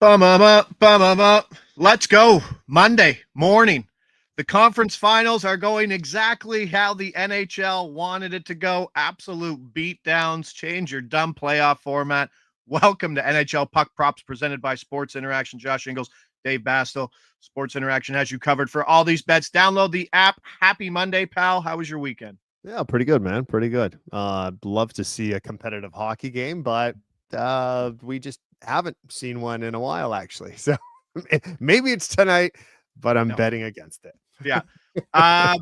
Bum 'em up, bum 'em up. Let's go. Monday morning. The conference finals are going exactly how the NHL wanted it to go. Absolute beatdowns. Change your dumb playoff format. Welcome to NHL Puck Props presented by Sports Interaction. Josh Ingles, Dave Bastel. Sports Interaction has you covered for all these bets. Download the app. Happy Monday, pal. How was your weekend? Yeah, pretty good, man. Pretty good. Love to see a competitive hockey game, but we just haven't seen one in a while, actually. So maybe it's tonight, but I'm No. betting against it. Yeah.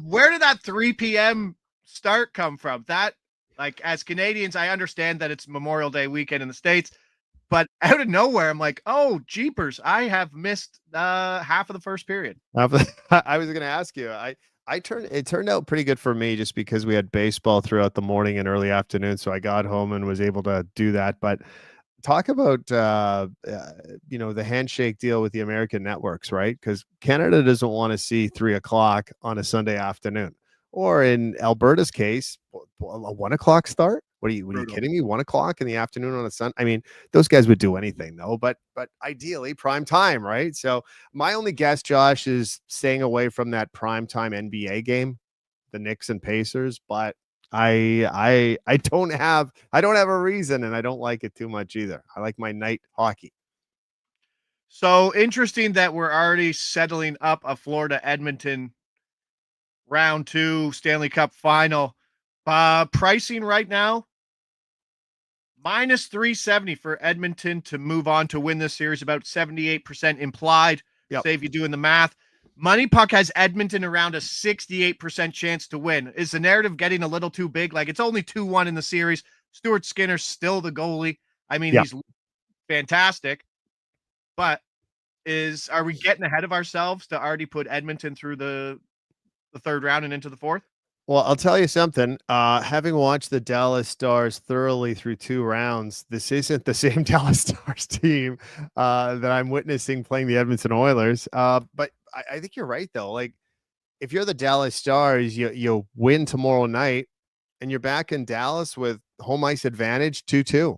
Where did that 3 p.m. start come from? That, like, as Canadians, I understand that it's Memorial Day weekend in the States, but out of nowhere, I'm like, oh, jeepers, I have missed half of the first period. I was going to ask you. It turned out pretty good for me just because we had baseball throughout the morning and early afternoon, so I got home and was able to do that. But talk about the handshake deal with the American networks, right? Because Canada doesn't want to see 3 o'clock on a Sunday afternoon, or in Alberta's case, a 1 o'clock start. What are you Brutal. kidding me? 1 o'clock in the afternoon on a Sunday. I mean, those guys would do anything though, but ideally prime time, right? So my only guess, Josh, is staying away from that prime time NBA game, the Knicks and Pacers, but I don't have a reason, and I don't like it too much either. I like my night hockey. So interesting that we're already settling up a Florida Edmonton round two Stanley Cup final. Pricing right now, minus 370 for Edmonton to move on to win this series, about 78% implied. Yep. Say if you're doing the math. Money Puck has Edmonton around a 68% chance to win. Is the narrative getting a little too big? Like, it's only 2-1 in the series. Stuart Skinner's still the goalie. I mean, Yeah. he's fantastic, but are we getting ahead of ourselves to already put Edmonton through the third round and into the fourth? Well, I'll tell you something. Having watched the Dallas Stars thoroughly through 2 rounds, this isn't the same Dallas Stars team that I'm witnessing playing the Edmonton Oilers. But I think you're right, though. Like, if you're the Dallas Stars, you win tomorrow night, and you're back in Dallas with home ice advantage 2-2.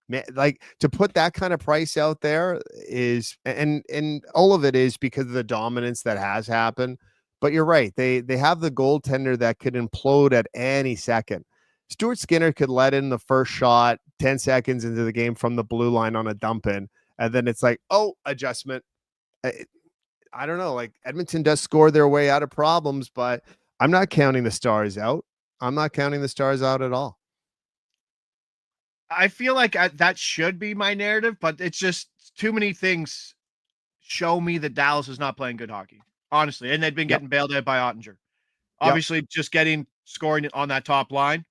Man, like, to put that kind of price out there is, and all of it is because of the dominance that has happened. But you're right. They have the goaltender that could implode at any second. Stuart Skinner could let in the first shot 10 seconds into the game from the blue line on a dump in, and then it's like, oh, adjustment. I don't know. Like, Edmonton does score their way out of problems, but I'm not counting the Stars out. I'm not counting the Stars out at all. I feel like that should be my narrative, but it's just too many things show me that Dallas is not playing good hockey, honestly. And they've been Yep. getting bailed out by Ottinger. Yep. Obviously, just getting scoring on that top line.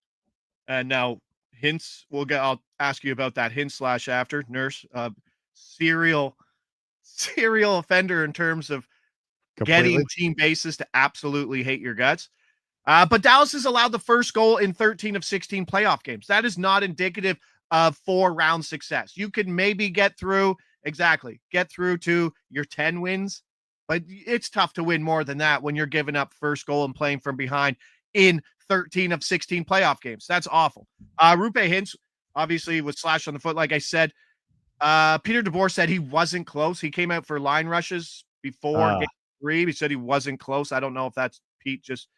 And now Hintz, I'll ask you about that Hintz slash after Nurse, serial offender in terms of Completely. getting team bases to absolutely hate your guts. But Dallas has allowed the first goal in 13 of 16 playoff games. That is not indicative of 4-round success. You could maybe get through to your 10 wins, but it's tough to win more than that when you're giving up first goal and playing from behind in 13 of 16 playoff games. That's awful. Rupe Hintz obviously was slashed on the foot, like I said. Peter DeBoer said he wasn't close. He came out for line rushes before game 3. He said he wasn't close. I don't know if that's Pete just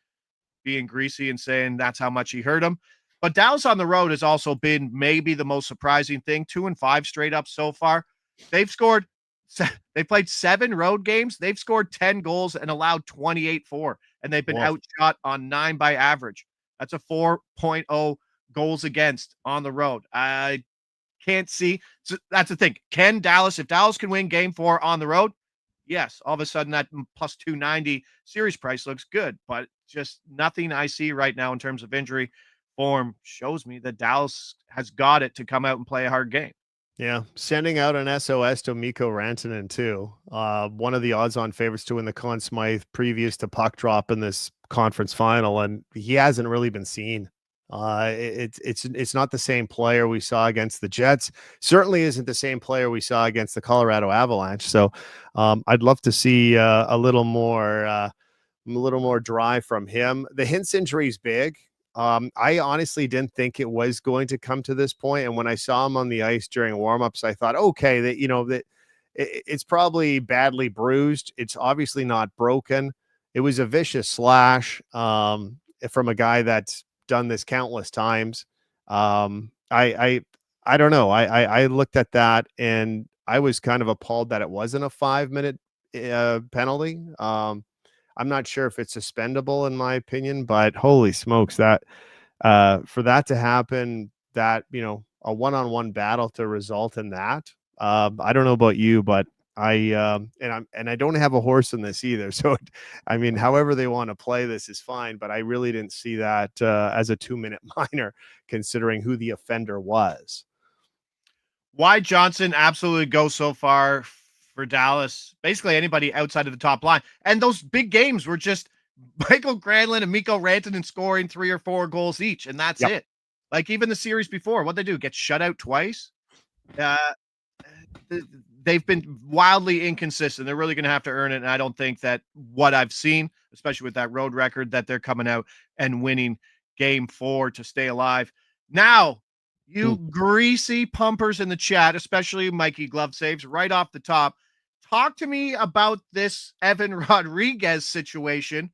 being greasy and saying that's how much he hurt him. But Dallas on the road has also been maybe the most surprising thing. 2-5 straight up so far. They played 7 road games. They've scored 10 goals and allowed 28-4, and they've been outshot on 9 by average. That's a 4.0 goals against on the road. I can't see. So that's the thing. If Dallas can win game 4 on the road, yes, all of a sudden that plus 290 series price looks good, but just nothing I see right now in terms of injury form shows me that Dallas has got it to come out and play a hard game. Yeah, sending out an SOS to Mikko Rantanen too. One of the odds-on favorites to win the Conn Smythe previous to puck drop in this conference final, and he hasn't really been seen. It's not the same player we saw against the Jets. Certainly isn't the same player we saw against the Colorado Avalanche. So I'd love to see a little more drive from him. The Hintz injury is big. I honestly didn't think it was going to come to this point. And when I saw him on the ice during warmups, I thought, okay, that it's probably badly bruised. It's obviously not broken. It was a vicious slash from a guy that's done this countless times. I don't know. I looked at that and I was kind of appalled that it wasn't a 5-minute penalty. I'm not sure if it's suspendable in my opinion, but holy smokes, that for that to happen, that a one-on-one battle to result in that. I don't know about you, but and I don't have a horse in this either. So I mean, however they want to play this is fine, but I really didn't see that as a 2-minute minor, considering who the offender was. Why Johnson absolutely goes so far for Dallas. Basically anybody outside of the top line. And those big games were just Michael Granlund and Mikko Rantanen scoring 3 or 4 goals each, and that's Yep. it. Like even the series before, what'd they do? Get shut out twice? They've been wildly inconsistent. They're really going to have to earn it. And I don't think that what I've seen, especially with that road record, that they're coming out and winning game 4 to stay alive. Now, you greasy pumpers in the chat, especially Mikey Glove Saves, right off the top, talk to me about this Evan Rodriguez situation,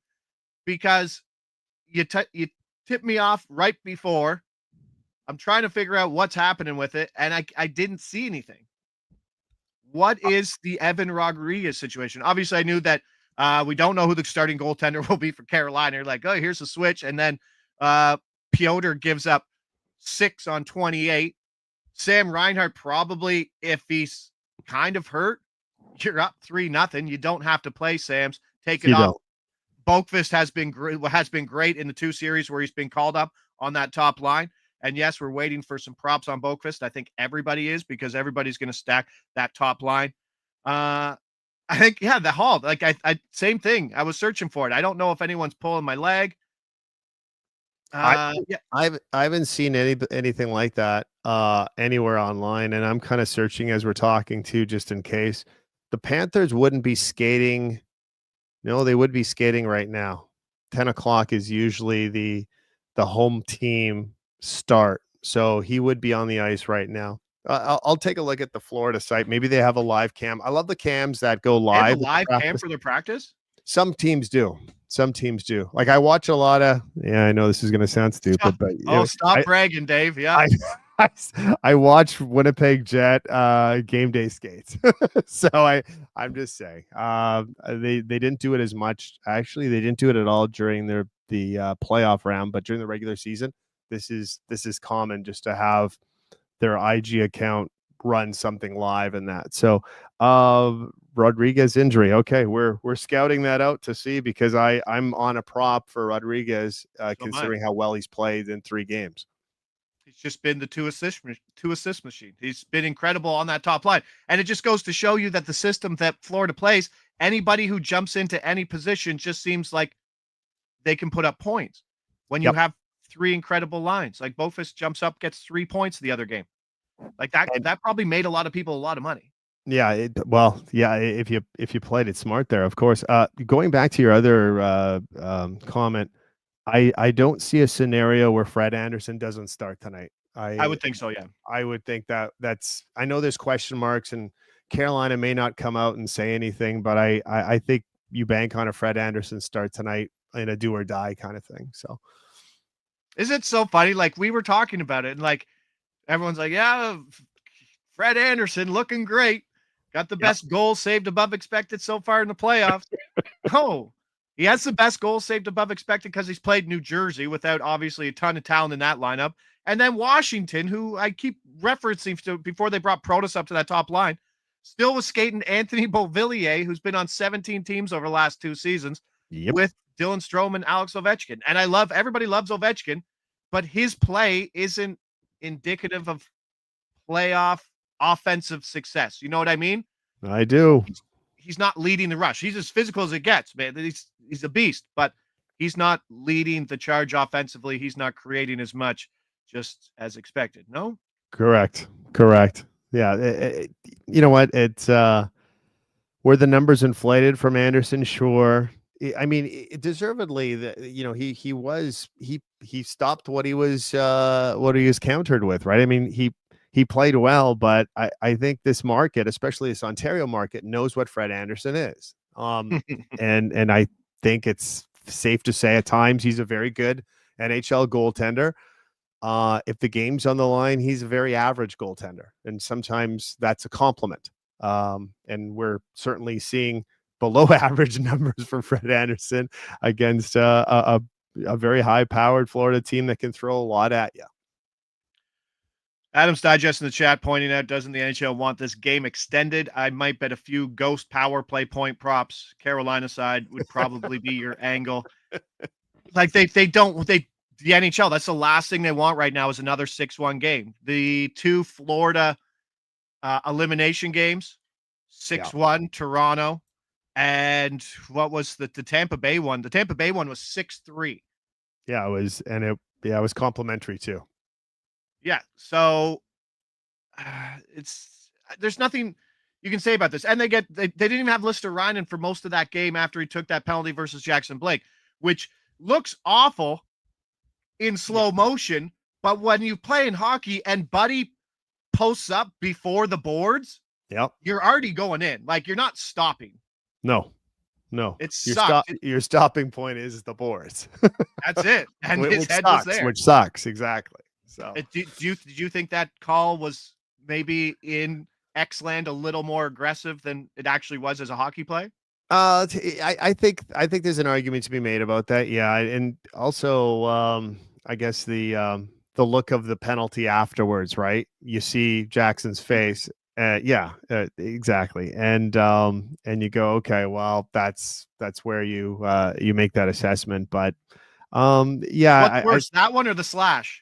because you tipped me off right before. I'm trying to figure out what's happening with it, and I didn't see anything. What is the Evan Rodriguez situation? Obviously, I knew that we don't know who the starting goaltender will be for Carolina. You're like, oh, here's the switch. And then Piotr gives up 6 on 28. Sam Reinhart probably, if he's kind of hurt, you're up 3-0. You don't have to play Sam's. Take it off. Boqvist has been great in the 2 series where he's been called up on that top line. And yes, we're waiting for some props on Boqvist. I think everybody is, because everybody's going to stack that top line. I think, yeah, the Hall, like I same thing. I was searching for it. I don't know if anyone's pulling my leg. I haven't seen anything like that anywhere online, and I'm kind of searching as we're talking too, just in case. The Panthers wouldn't be skating. No, they would be skating right now. 10 o'clock is usually the home team start, so he would be on the ice right now. I'll take a look at the Florida site. Maybe they have a live cam. I love the cams that go live. They have a live cam for their practice? Some teams do. Like I watch a lot of, I know this is going to sound stupid, but stop bragging, Dave. Yeah. I watch Winnipeg Jet game day skates. So I'm just saying they didn't do it as much. Actually, they didn't do it at all during the playoff round, but during the regular season, this is common just to have their IG account run something live in that. So Rodriguez injury. Okay, we're scouting that out to see, because I'm on a prop for Rodriguez considering how well he's played in 3 games. He's just been the two assist machine. He's been incredible on that top line. And it just goes to show you that the system that Florida plays, anybody who jumps into any position just seems like they can put up points. When you have 3 incredible lines, like Boqvist jumps up, gets 3 points the other game. Like that probably made a lot of people a lot of money. Yeah, if you played it smart there, of course. Going back to your other comment, I don't see a scenario where Fred Anderson doesn't start tonight. I would think so, yeah. I would think that's I know there's question marks, and Carolina may not come out and say anything, but I think you bank on a Fred Anderson start tonight in a do or die kind of thing. So is it so funny? Like we were talking about it, and like everyone's like, yeah, Fred Anderson looking great. Got the best goal saved above expected so far in the playoffs. Oh, he has the best goal saved above expected because he's played New Jersey without obviously a ton of talent in that lineup. And then Washington, who I keep referencing to before they brought Protas up to that top line, still was skating Anthony Beauvillier, who's been on 17 teams over the last 2 seasons, with Dylan Strome and Alex Ovechkin. And everybody loves Ovechkin, but his play isn't indicative of playoff offensive success. You know what I mean? I do. He's not leading the rush. He's as physical as it gets, man. He's a beast, but he's not leading the charge offensively. He's not creating as much, just as expected. No? Correct. Yeah. You know what? It's were the numbers inflated from Anderson? Sure. I mean, deservedly, he stopped what he was countered with, right? I mean, he played well, but I think this market, especially this Ontario market, knows what Fred Anderson is. And I think it's safe to say at times he's a very good NHL goaltender. If the game's on the line, he's a very average goaltender, and sometimes that's a compliment. And we're certainly seeing below average numbers from Fred Anderson against a very high-powered Florida team that can throw a lot at you. Adam's Digest in the chat pointing out, doesn't the NHL want this game extended? I might bet a few ghost power play point props. Carolina side would probably be your angle. Like the NHL, that's the last thing they want right now is another 6-1 game. The 2 Florida elimination games, 6-1 Toronto, and what was the Tampa Bay one? The Tampa Bay one was 6-3. Yeah, it was, and it was complimentary too. Yeah, so there's nothing you can say about this. And they didn't even have Lister Rynan for most of that game after he took that penalty versus Jackson Blake, which looks awful in slow motion. But when you play in hockey and Buddy posts up before the boards, you're already going in. Like, you're not stopping. No. It sucks. Your stopping point is the boards. That's it. And which his head sucks, was there. Which sucks, exactly. So did you think that call was maybe in X-Land a little more aggressive than it actually was as a hockey play? I think there's an argument to be made about that. Yeah, and also I guess the look of the penalty afterwards, right? You see Jackson's face. Exactly. And you go, okay, well, that's where you make that assessment. But what's worse, that one or the slash?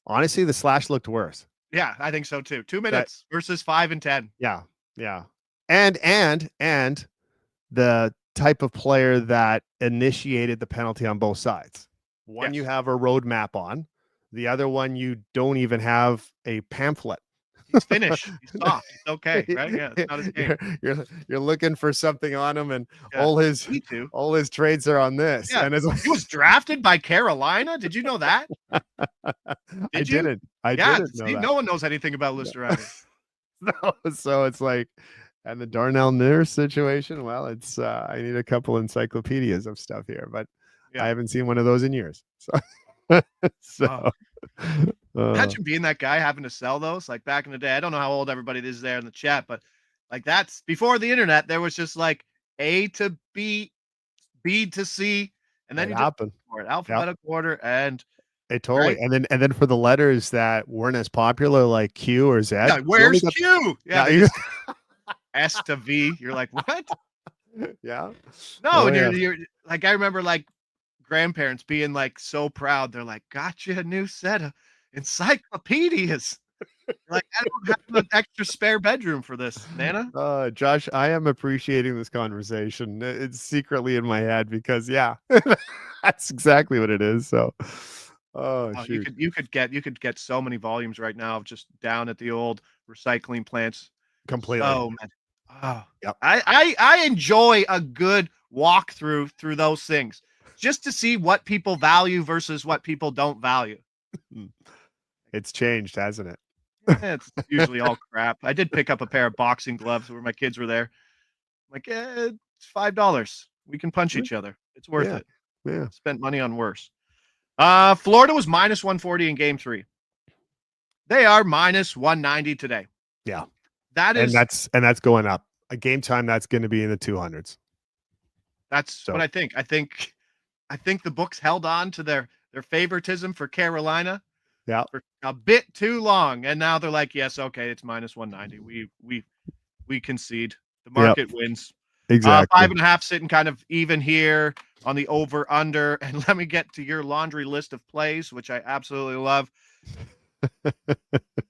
Honestly, the slash looked worse. Yeah, I think so too. 2 minutes versus 5 and 10. Yeah. And the type of player that initiated the penalty on both sides. One you have a roadmap on, the other one you don't even have a pamphlet. He's finished. He's soft. It's okay, right? Yeah, it's not his game. You're looking for something on him, and all his trades are on this. Yeah. And he was drafted by Carolina. Did you know that? I didn't know that. No one knows anything about Lister Rynan. No, so it's like, and the Darnell Nurse situation. Well, it's I need a couple encyclopedias of stuff here, but I haven't seen one of those in years. So, imagine being that guy having to sell those. Like back in the day, I don't know how old everybody is there in the chat, but like that's before the internet. There was just like A to B, B to C, and then you happened for it alphabetical order, and it totally. Right? And then for the letters that weren't as popular, like Q or Z. Yeah, where's Q? Yeah, S to V. You're like, what? Yeah. No, and you're like, I remember like grandparents being like so proud. They're like, got you a new set of encyclopedias. Like, I don't have an extra spare bedroom for this, Nana. Josh, I am appreciating this conversation. It's secretly in my head because that's exactly what it is. So shoot. You could get so many volumes right now just down at the old recycling plants. Completely. Oh man. Oh, yep. I enjoy a good walkthrough through those things just to see what people value versus what people don't value. It's changed, hasn't it? It's usually all crap. I did pick up a pair of boxing gloves where my kids were there. I'm like, it's $5. We can punch each other. It's worth it. Yeah. Spent money on worse. Florida was minus 140 in game 3. They are minus 190 today. Yeah. And that's going up. A game time that's going to be in the 200s. That's what I think. I think the books held on to their favoritism for Carolina for a bit too long, and now they're like, yes, okay, it's minus 190. We concede. The market wins. Exactly. 5.5 sitting kind of even here on the over under. And let me get to your laundry list of plays, which I absolutely love.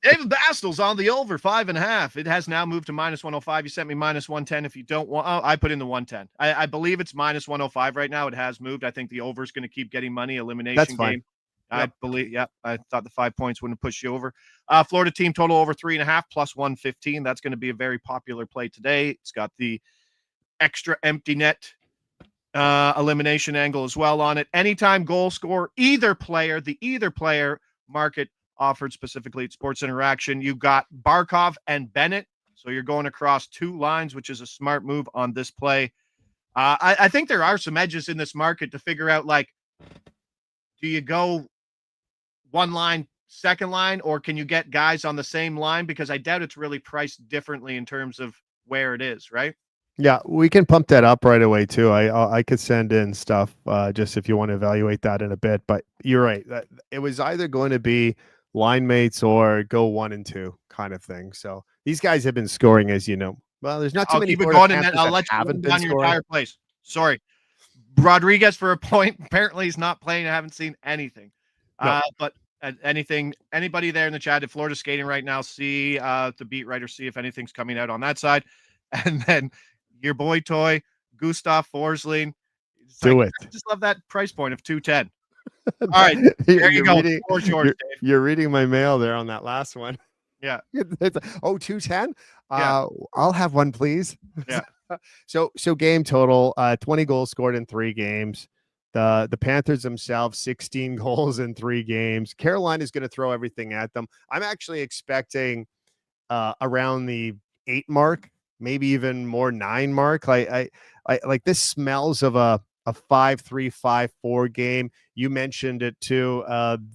David Bastel's on the over 5.5. It has now moved to minus 105. You sent me minus 110. If you don't want, I put in the 110. I believe it's minus 105 right now. It has moved. I think the over is going to keep getting money. Elimination That's fine. Game. Yep. I believe. Yeah, I thought the 5 points wouldn't push you over. Florida team total over 3.5 plus 115. That's going to be a very popular play today. It's got the extra empty net elimination angle as well on it. Anytime goal score, either player, the either player market offered specifically at Sports Interaction. You've got Barkov and Bennett. So you're going across two lines, which is a smart move on this play. I think there are some edges in this market to figure out, like, do you go one line, second line, or can you get guys on the same line? Because I doubt it's really priced differently in terms of where it is, right? Yeah, we can pump that up right away too. I could send in stuff just if you want to evaluate that in a bit. But you're right. It was either going to be line mates or go 1 and 2 kind of thing. So these guys have been scoring, as you know. Well, there's not too I'll many keep it Florida going, and then Panthers I'll that let you haven't run been down your scoring. entire place. Sorry. Rodriguez for a point. Apparently he's not playing. I haven't seen anything. No. But anybody there in the chat, if Florida's skating right now, see the beat writer, see if anything's coming out on that side. And then your boy toy, Gustav Forsling. Do it. I just love that price point of 210. All right, there you go. You're reading my mail there on that last one. Yeah. It's, 210. Yeah. I'll have one, please. Yeah. So game total, 20 goals scored in 3 games. The Panthers themselves, 16 goals in 3 games. Carolina is going to throw everything at them. I'm actually expecting around the 8 mark, maybe even more 9 mark. I like this smells of a 5-3, 5-4 game. You mentioned it too.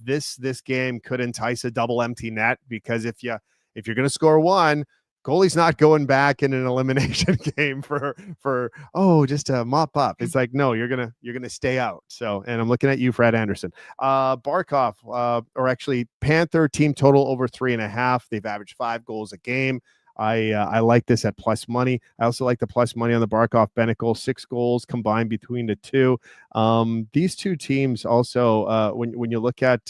This game could entice a double empty net, because if you're going to score 1, goalie's not going back in an elimination game for just to mop up. It's like, no, you're gonna stay out. So, and I'm looking at you, Fred Anderson. Barkov, or actually Panther team total over 3.5. They've averaged 5 goals a game. I like this at plus money. I also like the plus money on the Barkov Bennett goal, 6 goals combined between the two. These two teams also, when you look at,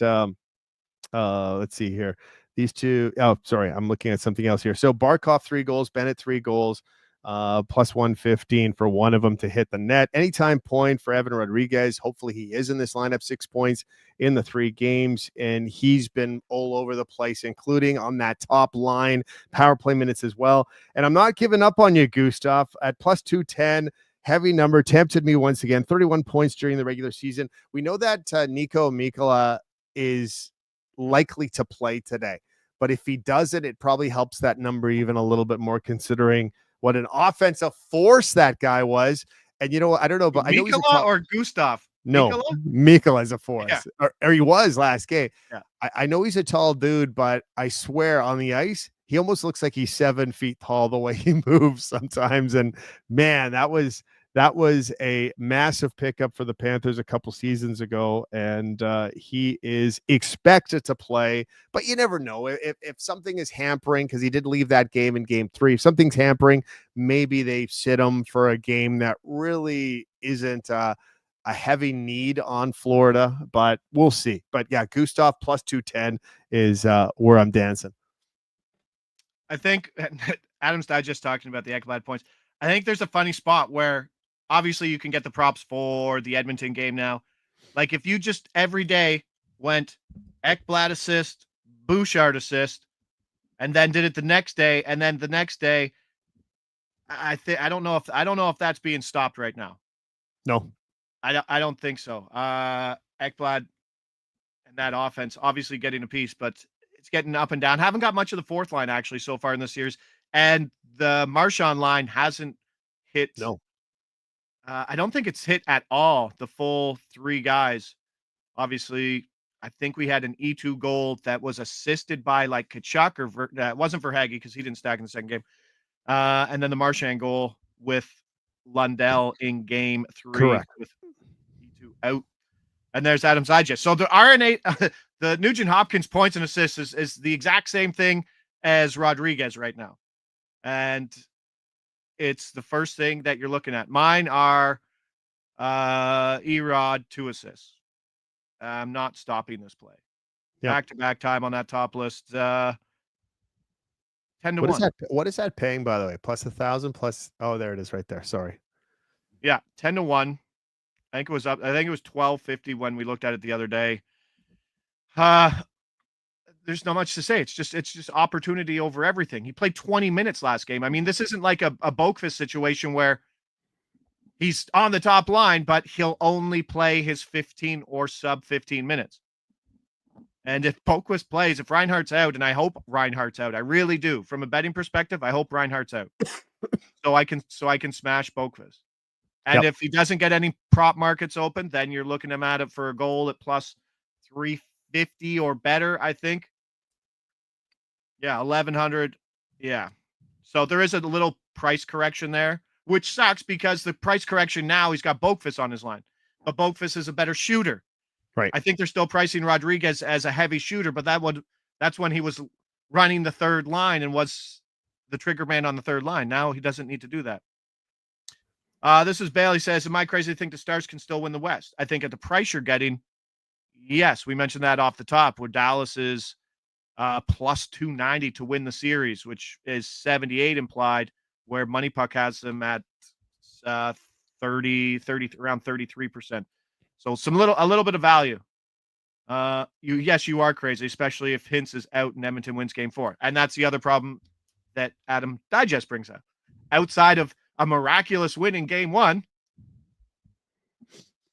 let's see here, these two, sorry, I'm looking at something else here. So Barkov 3 goals, Bennett 3 goals, plus 115 for one of them to hit the net. Anytime point for Evan Rodriguez. Hopefully he is in this lineup. 6 points in the 3 games, and he's been all over the place, including on that top line, power play minutes as well. And I'm not giving up on you, Gustav, at plus 210. Heavy number, tempted me once again. 31 points during the regular season. We know that Nico Mikkola is likely to play today, but if he doesn't, it probably helps that number even a little bit more, considering what an offensive force that guy was. And you know what? I don't know, but I know he's or Gustav. No, Mikkola is a force, yeah. or he was last game. Yeah. I know he's a tall dude, but I swear on the ice, he almost looks like he's 7 feet tall the way he moves sometimes. And man, that was a massive pickup for the Panthers a couple seasons ago, and he is expected to play, but you never know if something is hampering, because he did leave that game in game 3. If something's hampering, maybe they sit him for a game that really isn't a heavy need on Florida, but we'll see. But yeah, Gustav plus 210 is where I'm dancing. I think Adam's Digest talking about the Ekblad points. I think there's a funny spot where obviously you can get the props for the Edmonton game now. Like if you just every day went Ekblad assist, Bouchard assist, and then did it the next day, and then the next day, I don't know if that's being stopped right now. No, I don't think so. Ekblad and that offense obviously getting a piece, but it's getting up and down. Haven't got much of the fourth line actually so far in this series, and the Marchand line hasn't hit. No. I don't think it's hit at all, the full 3 guys. Obviously, I think we had an E2 goal that was assisted by like Kachuk, or it wasn't for Hagee because he didn't stack in the second game. And then the Marchand goal with Lundell in game 3. Correct. With E2 out. And there's Adam's Digest. So the RNA, the Nugent Hopkins points and assists is the exact same thing as Rodriguez right now. And it's the first thing that you're looking at. Mine are Erod 2 assists. I'm not stopping this play. Yep. Back-to-back time on that top list. 10 to 1. What is that paying, by the way? Plus 1,000 plus. Oh, there it is right there. Sorry. Yeah, 10 to 1. I think it was up. I think it was 12.50 when we looked at it the other day. There's not much to say. It's just opportunity over everything. He played 20 minutes last game. I mean, this isn't like a Boqvist situation where he's on the top line, but he'll only play his 15 or sub 15 minutes. And if Boqvist plays, if Reinhart's out, and I hope Reinhart's out, I really do. From a betting perspective, I hope Reinhart's out, so I can smash Boqvist. And if he doesn't get any prop markets open, then you're looking at it for a goal at plus 350 or better, I think. Yeah, 1100. Yeah. So there is a little price correction there, which sucks because the price correction now, he's got Boqvist on his line. But Boqvist is a better shooter. Right. I think they're still pricing Rodriguez as a heavy shooter, but that's when he was running the third line and was the trigger man on the third line. Now he doesn't need to do that. This is Bailey says, am I crazy to think the Stars can still win the West? I think at the price you're getting, yes, we mentioned that off the top, where Dallas is plus 290 to win the series, which is 78 implied, where Money Puck has them at 30, around 33%. So a little bit of value. You are crazy, especially if Hintz is out and Edmonton wins game 4. And that's the other problem that Adam Digest brings up. Outside of a miraculous win in game 1,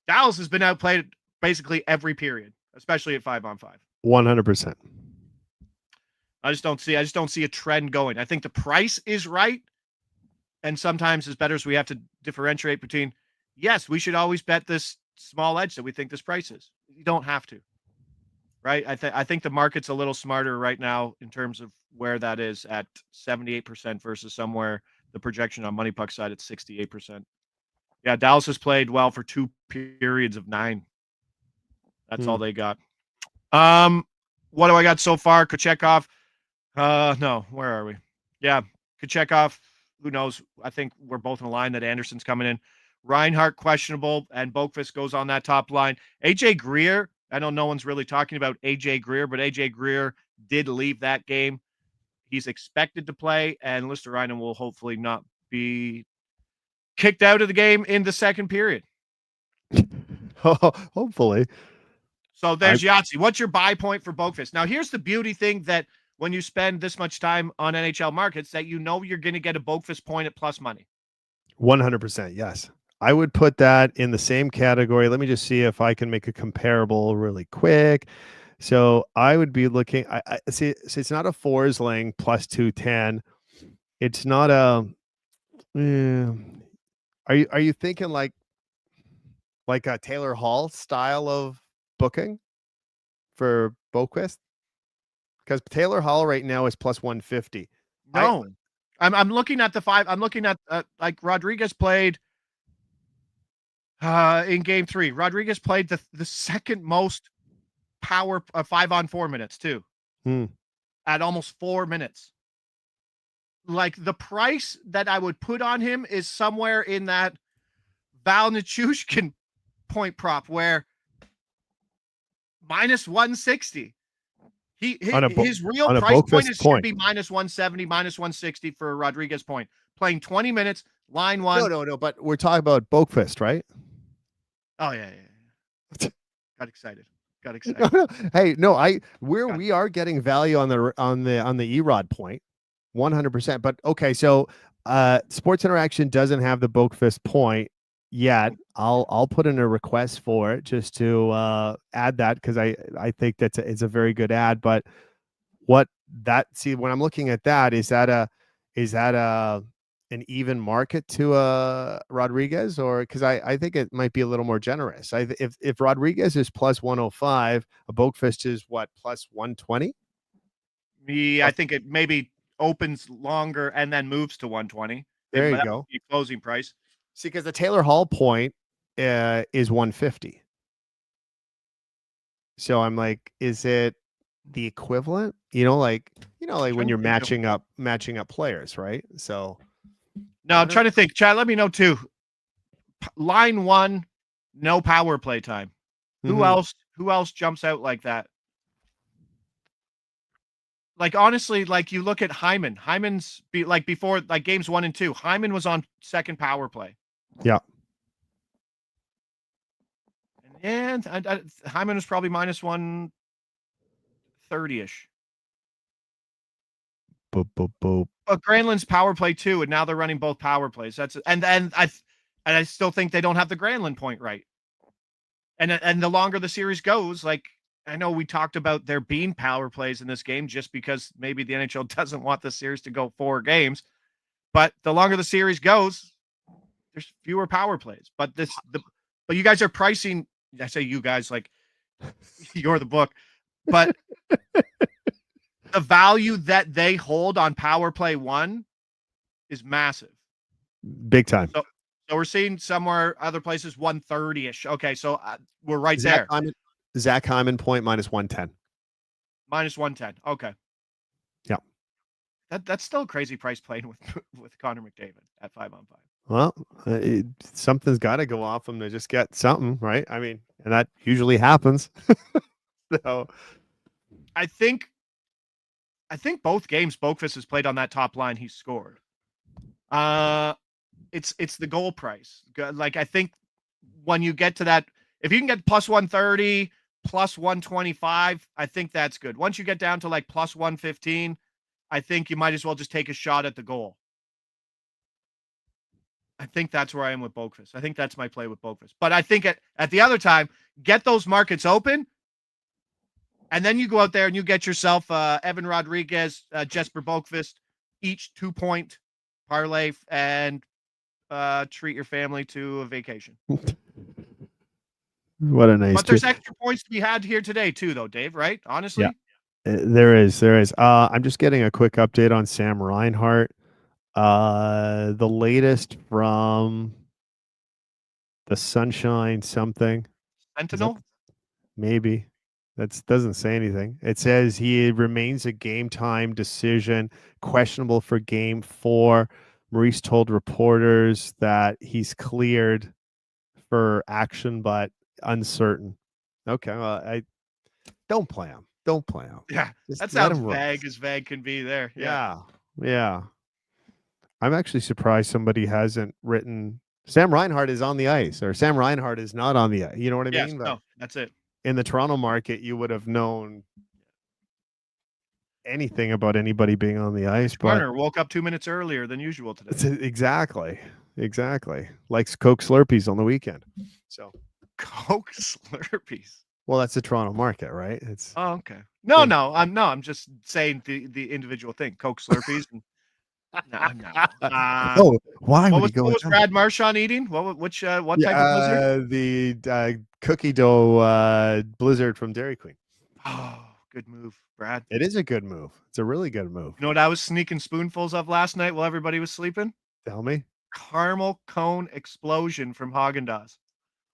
Dallas has been outplayed basically every period, especially at 5-on-5. 100%. I just don't see a trend going. I think the price is right. And sometimes as bettors, we have to differentiate between, yes, we should always bet this small edge that we think this price is. You don't have to, right? I think the market's a little smarter right now in terms of where that is at 78% versus somewhere the projection on Money Puck side at 68%. Yeah, Dallas has played well for 2 periods of 9. That's all they got. What do I got so far? Kochekov. No, where are we? Yeah, Kochekov. Who knows? I think we're both in a line that Anderson's coming in. Reinhart questionable, and Boqvist goes on that top line. AJ Greer, I know no one's really talking about AJ Greer, but AJ Greer did leave that game. He's expected to play, and Listerainen will hopefully not be kicked out of the game in the second period. Hopefully. So there's Yahtzee. What's your buy point for Boqvist? Now, here's the beauty thing that when you spend this much time on NHL markets, that you know you're going to get a Boqvist point at plus money. 100%, yes. I would put that in the same category. Let me just see if I can make a comparable really quick. So I would be looking. I see. So it's not a Forsling plus 210. It's not a. Are you thinking like a Taylor Hall style of booking for Boqvist? Because Taylor Hall right now is plus 150. No, I'm looking at the 5. I'm looking at like Rodriguez played in game 3. Rodriguez played the second most power 5-on-4 minutes too, at almost 4 minutes. Like the price that I would put on him is somewhere in that Val Nichushkin point prop where minus 160. His real price point is should be minus 170, minus 160 for Rodriguez point. Playing 20 minutes, line 1. No. But we're talking about Boqvist, right? Oh yeah. Got excited. Hey, no, we are getting value on the Erod point, 100%. But okay, so Sports Interaction doesn't have the Boqvist point yet. I'll put in a request for it just to add that, because I think it's a very good ad. But when I'm looking at that, is that an even market to Rodriguez, or because I think it might be a little more generous. If Rodriguez is plus 105, a Boqvist is what, plus 120? I think it maybe opens longer and then moves to 120. There you go. Closing price. See, because the Taylor Hall point is 150. So I'm like, is it the equivalent? Like when you're matching up players, right? So. No, I'm trying to think. Chad, let me know too. Line 1, no power play time. Who else jumps out like that? Like honestly, like you look at Hyman. Hyman's before games 1 and 2. Hyman was on second power play. Yeah. And Hyman was probably minus 130-ish. Boop. But Granlund's power play too, and now they're running both power plays. And And I still think they don't have the Granlund point right. And the longer the series goes, like, I know we talked about there being power plays in this game just because maybe the NHL doesn't want the series to go 4 games. But the longer the series goes, there's fewer power plays. But you guys are pricing. I say you guys like you're the book, but the value that they hold on power play 1 is massive. Big time. So we're seeing somewhere other places 130-ish. Okay, so we're right Zach there. Zach Hyman point -110. -110. Okay. Yeah. That's still a crazy price playing with Connor McDavid at 5-on-5. Well, something's got to go off him to just get something, right? I mean, and that usually happens. So I think both games Boqvist has played on that top line he scored. It's the goal price. Like, I think when you get to that, if you can get +130, +125, I think that's good. Once you get down to like +115, I think you might as well just take a shot at the goal. I think that's where I am with Boqvist. I think that's my play with Boqvist. But I think at the other time, get those markets open, and then you go out there and you get yourself Evan Rodriguez, Jesper Boqvist, each 2-point parlay, and treat your family to a vacation. What a nice. But there's extra points to be had here today too, though, Dave. Right? Honestly, yeah, there is. I'm just getting a quick update on Sam Reinhart. The latest from the Sunshine something. Sentinel. Maybe. That doesn't say anything. It says he remains a game time decision, questionable for game 4. Maurice told reporters that he's cleared for action, but uncertain. Okay, well, I don't play him. Don't play him. Yeah, just that sounds vague as vague can be there. Yeah. I'm actually surprised somebody hasn't written Sam Reinhart is on the ice or Sam Reinhart is not on the ice. You know what I mean? But no, that's it. In the Toronto market, you would have known anything about anybody being on the ice. Garner woke up 2 minutes earlier than usual today. Exactly. Likes Coke Slurpees on the weekend. So Coke Slurpees. Well, that's the Toronto market, right? It's okay. No, I'm just saying the individual thing. Coke Slurpees. No. Why what was Brad Marchand eating? What type of blizzard? The cookie dough blizzard from Dairy Queen. Oh, good move, Brad. It is a good move. It's a really good move. You know what I was sneaking spoonfuls of last night while everybody was sleeping? Tell me. Caramel cone explosion from Haagen-Dazs.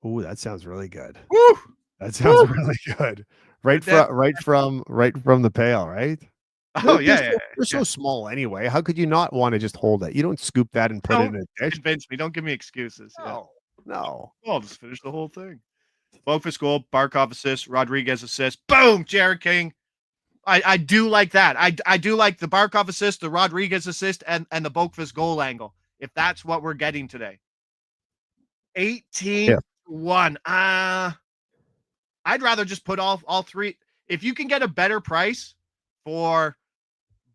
Ooh, that sounds really good. Woo! That sounds really good. Right from the pail, right? Oh yeah, they're so small anyway. How could you not want to just hold it? You don't scoop that and put it in a dish. Convince me. Don't give me excuses. No. I'll just finish the whole thing. Boqvist goal, Barkov assist, Rodriguez assist. Boom, Jared King. I do like that. I do like the Barkov assist, the Rodriguez assist, and the Boqvist goal angle. If that's what we're getting today. 18-1. I'd rather just put all 3. If you can get a better price for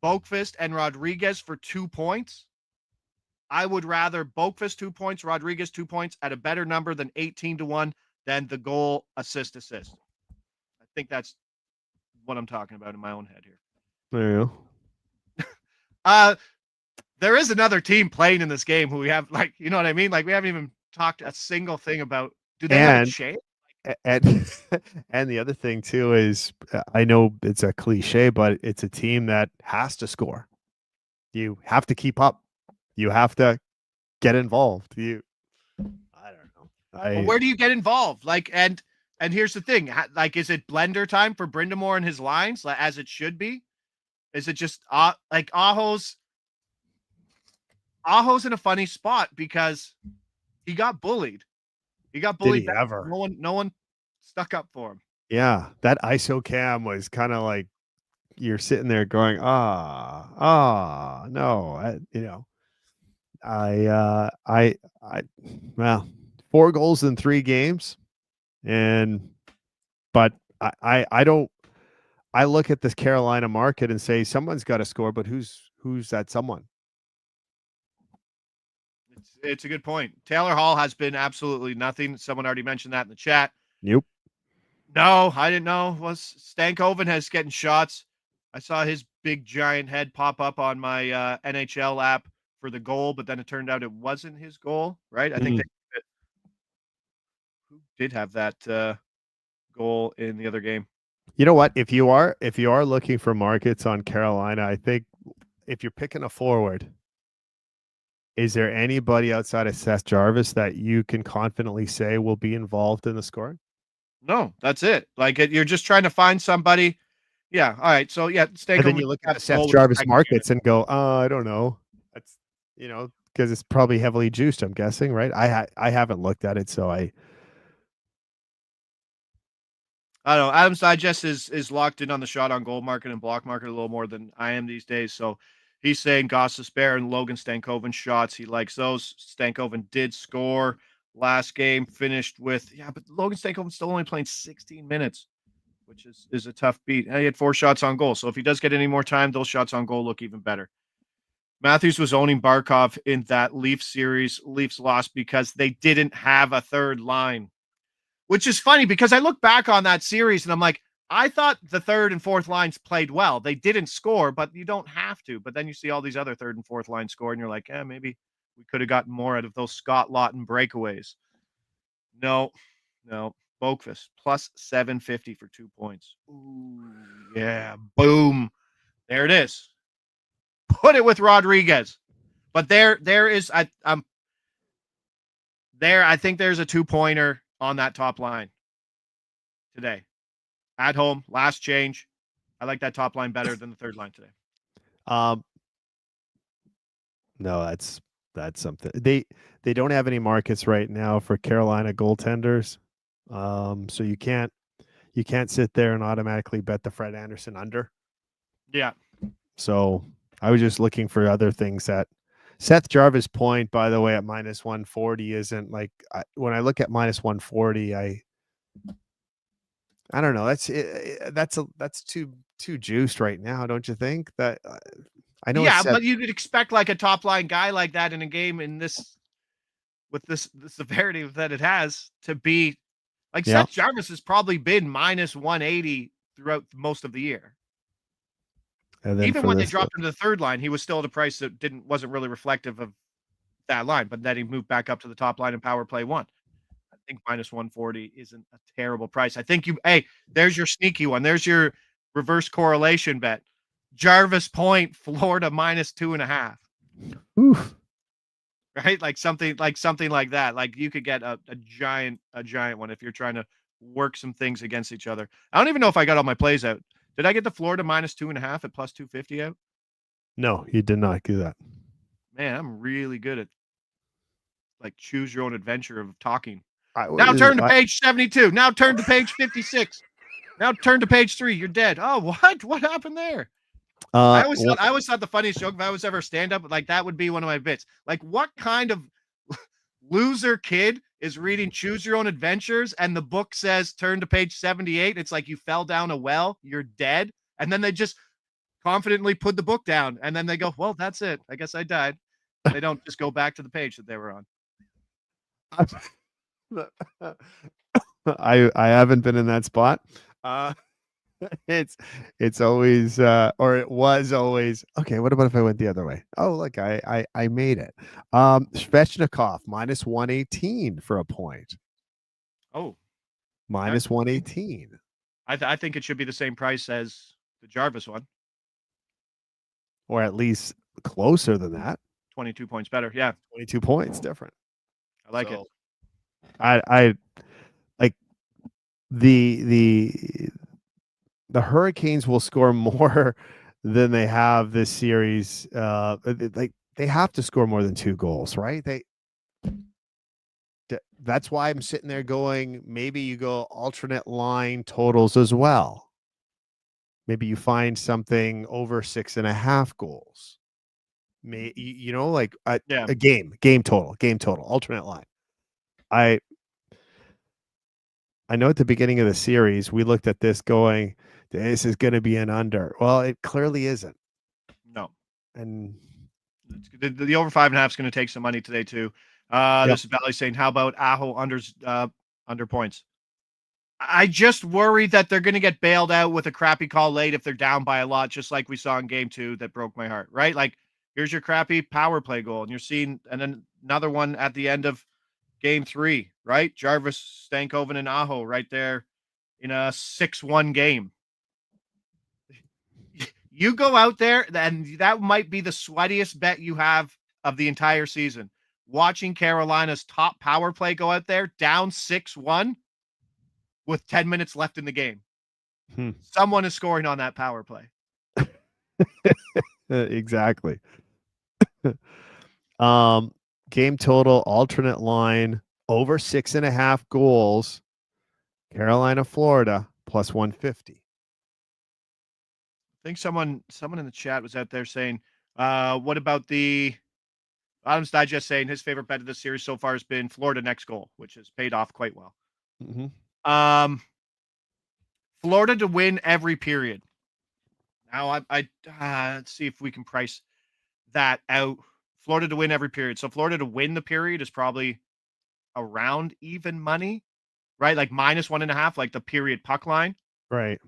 Boqvist and Rodriguez for 2 points, I would rather Boqvist 2 points, Rodriguez 2 points at a better number than 18-1 than the goal assist. I think that's what I'm talking about in my own head here. There you go. There is another team playing in this game who we have, like, you know what I mean? Like, we haven't even talked a single thing about. Do they have a shame? And the other thing too is, I know it's a cliche, but it's a team that has to score. You have to keep up. You have to get involved. I don't know. Well, where do you get involved? Like, and here's the thing. Like, is it blender time for Brindamore and his lines, like, as it should be? Is it just like Aho's in a funny spot because he got bullied. Did he ever? No one stuck up for him. Yeah, that ISO cam was kind of like you're sitting there going, no, well, 4 goals in 3 games, but I don't. I look at this Carolina market and say someone's got to score, but who's that someone? It's a good point. Taylor Hall has been absolutely nothing. Someone already mentioned that in the chat. Nope. No, I didn't know. Was Stankoven has getting shots. I saw his big giant head pop up on my NHL app for the goal, but then it turned out it wasn't his goal, right? I think who did have that goal in the other game. You know what? If you are looking for markets on Carolina, I think if you're picking a forward, is there anybody outside of Seth Jarvis that you can confidently say will be involved in the scoring? No, that's it. Like you're just trying to find somebody. Yeah. All right. So yeah, And then you look at the Seth Jarvis markets and go, I don't know. That's because it's probably heavily juiced. I'm guessing, right? I haven't looked at it, so I don't know. Adam's Digest is locked in on the shot on goal market and block market a little more than I am these days. So he's saying Gostisbehere and Logan Stankoven shots. He likes those. Stankoven did score last game, finished with, but Logan Stankoven's still only playing 16 minutes, which is a tough beat. And he had 4 shots on goal. So if he does get any more time, those shots on goal look even better. Matthews was owning Barkov in that Leafs series. Leafs lost because they didn't have a third line. Which is funny because I look back on that series and I'm like, I thought the third and fourth lines played well. They didn't score, but you don't have to. But then you see all these other third and fourth line score, and you're like, maybe we could have gotten more out of those Scott Laughton breakaways. No. Boqvist plus 750 for 2 points. Ooh, yeah. Boom. There it is. Put it with Rodriguez. But there is I think there's a 2-pointer on that top line today. At home, last change. I like that top line better than the third line today. No, that's something. They don't have any markets right now for Carolina goaltenders. So you can't sit there and automatically bet the Fred Anderson under. Yeah. So I was just looking for other things that Seth Jarvis point, by the way, at minus 140 isn't like when I look at minus 140, I don't know. That's too juiced right now, don't you think? That I know. Yeah, but you could expect like a top line guy like that in a game with the severity that it has to be like Seth Jarvis has probably been minus 180 throughout most of the year. And then even when they dropped him to the third line, he was still at a price that wasn't really reflective of that line, but then he moved back up to the top line in power play 1. I think minus 140 isn't a terrible price. I think there's your sneaky one. There's your reverse correlation bet. Jarvis point, Florida minus 2.5. Oof. Right? Like something like that. Like you could get a giant one if you're trying to work some things against each other. I don't even know if I got all my plays out. Did I get the Florida minus 2.5 at plus 250 out? No, you did not do that. Man, I'm really good at like choose your own adventure of talking. Now turn to page 72. Now turn to page 56. Now turn to page 3. You're dead. Oh, what? What happened there? I always thought the funniest joke, if I was ever stand up, like that would be one of my bits. Like, what kind of loser kid is reading Choose Your Own Adventures and the book says turn to page 78? It's like you fell down a well, you're dead. And then they just confidently put the book down and then they go, well, that's it. I guess I died. They don't just go back to the page that they were on. I haven't been in that spot. It's always or it was always okay. What about if I went the other way? Oh, look, I made it. Svechnikov minus 118 for a point. Oh, minus 118. I think it should be the same price as the Jarvis one, or at least closer than that. 22 points better. Yeah, 22 points different. I like it. I like the Hurricanes will score more than they have this series. Like they have to score more than 2 goals, right? That's why I'm sitting there going, maybe you go alternate line totals as well. Maybe you find something over 6.5 goals. Like a game total, alternate line. I know at the beginning of the series, we looked at this going, this is going to be an under. Well, it clearly isn't. No. And The over 5.5 is going to take some money today too. This is Valley saying, how about Aho under points? I just worry that they're going to get bailed out with a crappy call late if they're down by a lot, just like we saw in game 2 that broke my heart, right? Like, here's your crappy power play goal, and you're seeing then another one at the end of game 3, right? Jarvis, Stankoven, and Aho right there in a 6-1 game. You go out there, and that might be the sweatiest bet you have of the entire season. Watching Carolina's top power play go out there down 6-1 with 10 minutes left in the game. Someone is scoring on that power play. Exactly. Game total, alternate line, over 6.5 goals. Carolina, Florida, plus 150. I think someone in the chat was out there saying, what about the Adams Digest saying his favorite bet of the series so far has been Florida next goal, which has paid off quite well. Mm-hmm. Florida to win every period. Now let's see if we can price that out. Florida to win every period. So Florida to win the period is probably around even money, right? Like -1.5, like the period puck line. Right.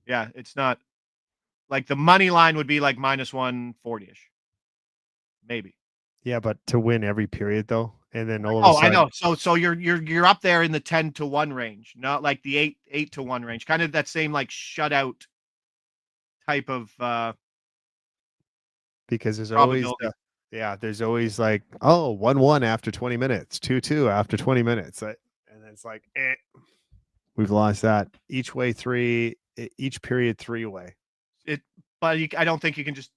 Yeah, it's not like the money line would be like -140-ish. Maybe. Yeah, but to win every period though, and then all of a sudden, I know. So you're up there in the 10-1 range, not like the 8-1 range. Kind of that same like shutout type of because there's always there's always like 1-1 after 20 minutes, 2-2 after 20 minutes. And it's like we've lost that each period 3-way. But I don't think you can just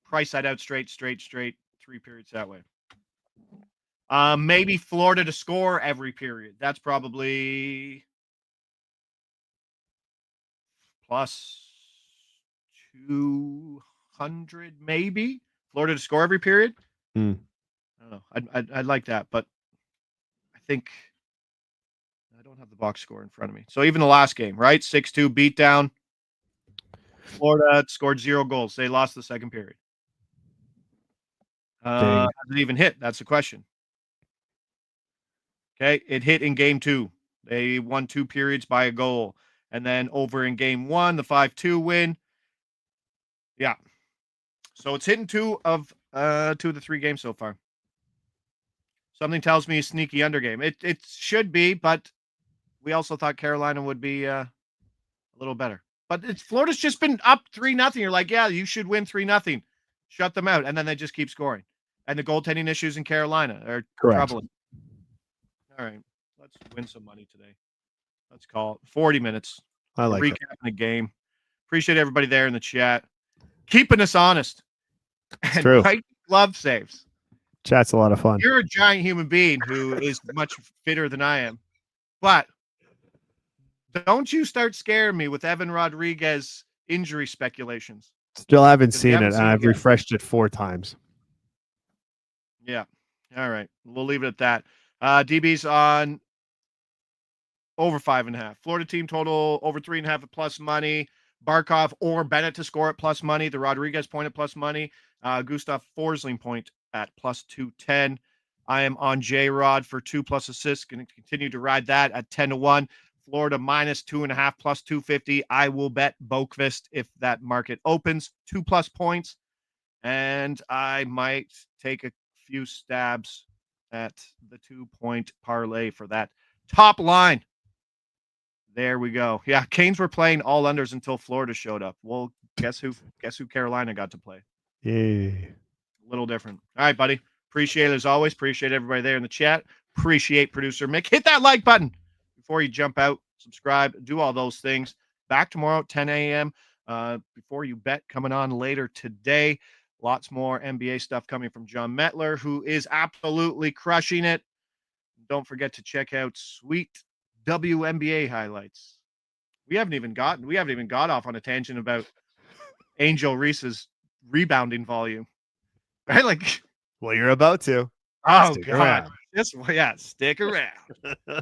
price that out straight 3 periods that way. Maybe Florida to score every period. That's probably plus 200, maybe. Florida to score every period. I don't know. I'd like that, but I think I don't have the box score in front of me. So even the last game, right? 6-2 beatdown. Florida scored 0 goals. They lost the second period. Has it even hit? That's the question. Okay, it hit in game 2. They won 2 periods by a goal. And then over in game 1, the 5-2 win. Yeah. So it's hitting 2 of the 3 games so far. Something tells me a sneaky under game. It should be, but we also thought Carolina would be a little better. But Florida's just been up 3-0. You're like, yeah, you should win 3-0. Shut them out. And then they just keep scoring. And the goaltending issues in Carolina are troubling. All right. Let's win some money today. Let's call it 40 minutes. I like recapping the game. Appreciate everybody there in the chat. Keeping us honest. And true. right glove saves. Chat's a lot of fun. You're a giant human being who is much fitter than I am. But don't you start scaring me with Evan Rodriguez injury speculations. Still haven't seen it, and I've refreshed it 4 times. Yeah. All right. We'll leave it at that. DB's on over 5.5. Florida team total over 3.5 at plus money. Barkov or Bennett to score at plus money. The Rodriguez point at plus money. Gustav Forsling point at plus 210. I am on J-Rod for 2+ assists. Going to continue to ride that at 10-1. Florida -2.5 plus 250. I will bet Boqvist if that market opens. 2+ points. And I might take a few stabs at the 2-point parlay for that top line. There we go. Yeah, Canes were playing all unders until Florida showed up. Well, guess who Carolina got to play? Yeah. A little different. All right, buddy. Appreciate it as always. Appreciate everybody there in the chat. Appreciate producer Mick. Hit that like button before you jump out. Subscribe. Do all those things. Back tomorrow at 10 a.m. Before you bet coming on later today. Lots more NBA stuff coming from John Metler, who is absolutely crushing it. Don't forget to check out sweet WNBA highlights. We haven't even got off on a tangent about Angel Reese's rebounding volume. Right? Like, well, you're about to. Oh God. Stick around.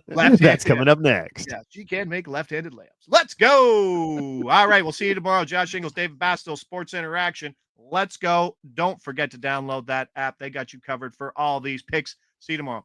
That's coming up next. Yeah, she can make left-handed layups. Let's go. All right, we'll see you tomorrow. Josh Ingles, David Bastel, Sports Interaction. Let's go. Don't forget to download that app. They got you covered for all these picks. See you tomorrow.